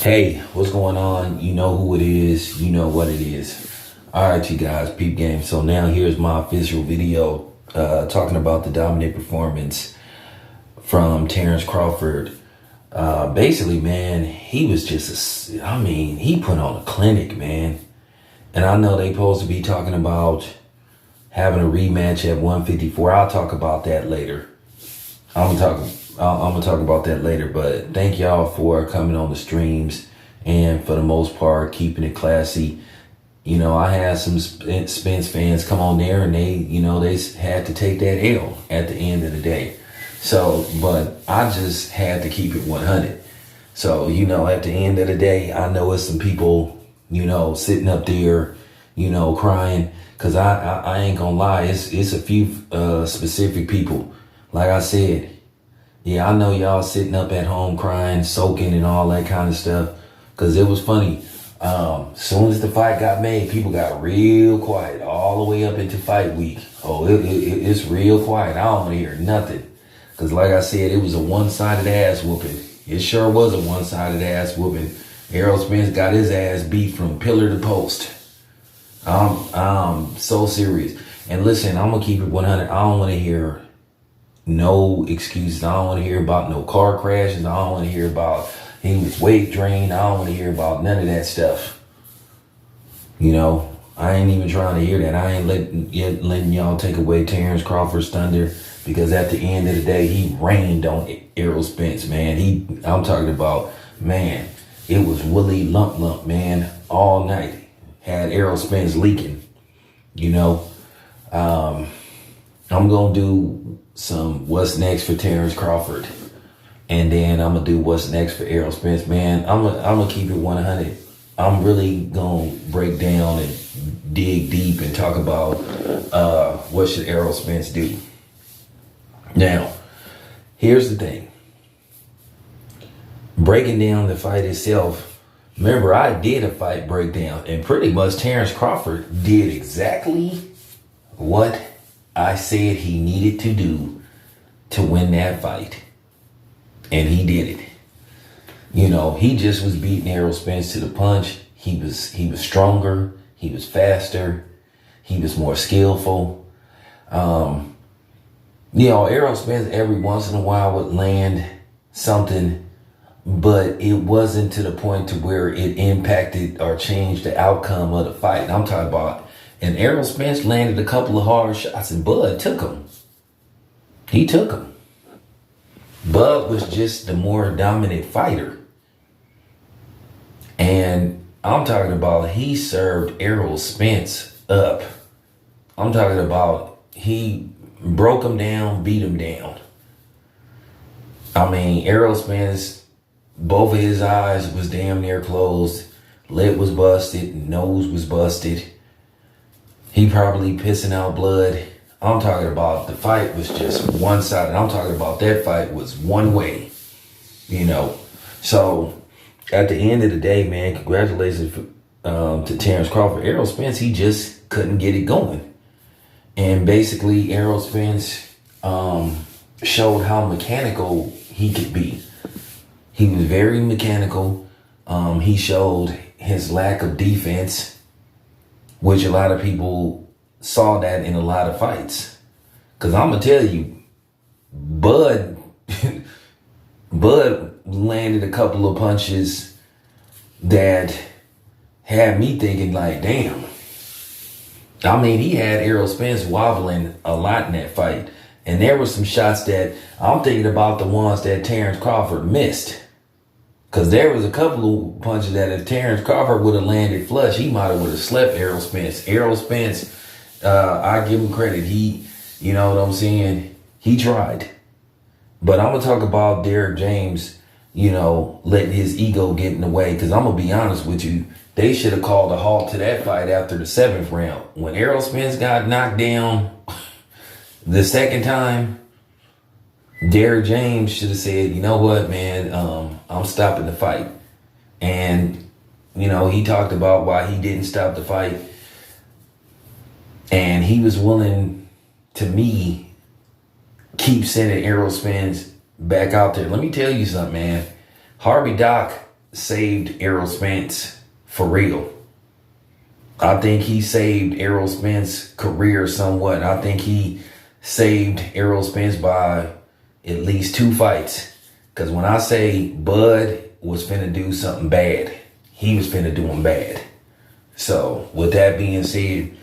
Hey, what's going on? You know who it is. You know what it is. All right, you guys, peep game. So now here's my official video talking about the dominant performance from Terence Crawford. Basically, man, he was just, he put on a clinic, man. And I know they supposed to be talking about having a rematch at 154. I'll talk about that later. I'm gonna talk about that later, but thank y'all for coming on the streams and for the most part keeping it classy. You know, I had some Spence fans come on there and they had to take that L at the end of the day. So, but I just had to keep it 100. So, at the end of the day, I know it's some people, sitting up there, crying, cause I ain't gonna lie, it's a few specific people. Like I said, yeah, I know y'all sitting up at home crying, soaking and all that kind of stuff. Cause it was funny. Soon as the fight got made, people got real quiet all the way up into fight week. Oh, it's real quiet. I don't want to hear nothing. Cause like I said, it was a one-sided ass whooping. It sure was a one-sided ass whooping. Errol Spence got his ass beat from pillar to post. I'm so serious. And listen, I'm gonna keep it 100. I don't want to hear no excuses. I don't want to hear about no car crashes. I don't want to hear about he was weight drained. I don't want to hear about none of that stuff. I ain't even trying to hear that. I ain't letting y'all take away Terence Crawford's thunder, because at the end of the day, he rained on Errol Spence, man. I'm talking about, man, it was Willie Lump, man, all night. Had Errol Spence leaking, I'm going to do some what's next for Terence Crawford. And then I'm going to do what's next for Errol Spence. Man, I'm going to keep it 100. I'm really going to break down and dig deep and talk about what should Errol Spence do. Now, here's the thing. Breaking down the fight itself. Remember, I did a fight breakdown, and pretty much Terence Crawford did exactly what I said he needed to do to win that fight. And he did it. He just was beating Errol Spence to the punch. He was stronger. He was faster. He was more skillful. Errol Spence every once in a while would land something, but it wasn't to the point to where it impacted or changed the outcome of the fight. I'm talking about, and Errol Spence landed a couple of hard shots, and Bud took him. He took him. Bud was just the more dominant fighter. And I'm talking about he served Errol Spence up. I'm talking about he broke him down, beat him down. Errol Spence, both of his eyes was damn near closed. Lip was busted, nose was busted. He probably pissing out blood. I'm talking about the fight was just one-sided. I'm talking about that fight was one way, So at the end of the day, man, congratulations to Terence Crawford. Errol Spence, he just couldn't get it going. And basically, Errol Spence showed how mechanical he could be. He was very mechanical. He showed his lack of defense, which a lot of people saw that in a lot of fights. Because I'm going to tell you, Bud landed a couple of punches that had me thinking like, damn. He had Errol Spence wobbling a lot in that fight. And there were some shots that I'm thinking about, the ones that Terence Crawford missed. Because there was a couple of punches that if Terence Crawford would have landed flush, he might have would have slept Errol Spence. Errol Spence, I give him credit. He, you know what I'm saying? He tried. But I'm going to talk about Derrick James, letting his ego get in the way. Because I'm going to be honest with you, they should have called a halt to that fight after the 7th round. When Errol Spence got knocked down the second time, Derrick James should have said, you know what, man, I'm stopping the fight. And, he talked about why he didn't stop the fight. And he was willing, to me, keep sending Errol Spence back out there. Let me tell you something, man. Harvey Dock saved Errol Spence for real. I think he saved Errol Spence's career somewhat. I think he saved Errol Spence by at least 2 fights. Because when I say Bud was finna do something bad, he was finna do him bad. So with that being said,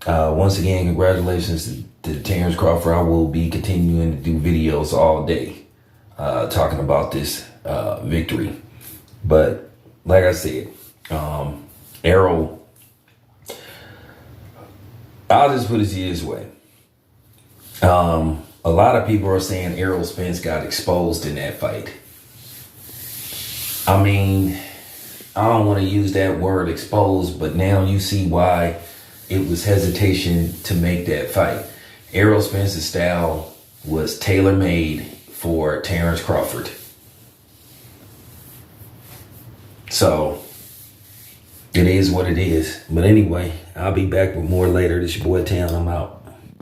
once again, congratulations to Terence Crawford. I will be continuing to do videos all day talking about this victory. But like I said, Errol, I'll just put it this way. A lot of people are saying Errol Spence got exposed in that fight. I mean, I don't want to use that word exposed, but now you see why it was hesitation to make that fight. Errol Spence's style was tailor-made for Terence Crawford. So it is what it is. But anyway, I'll be back with more later. This your boy Town. I'm out.